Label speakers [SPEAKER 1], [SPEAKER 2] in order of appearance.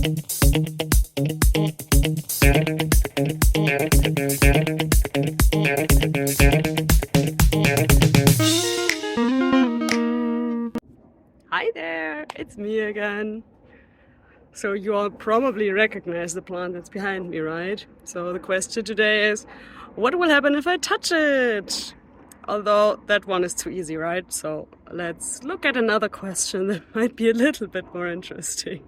[SPEAKER 1] Hi there, it's me again. So you all probably recognize the plant that's behind me, right? So the question today is, what will happen if I touch it? Although that one is too easy, right? So let's look at another question that might be a little bit more interesting.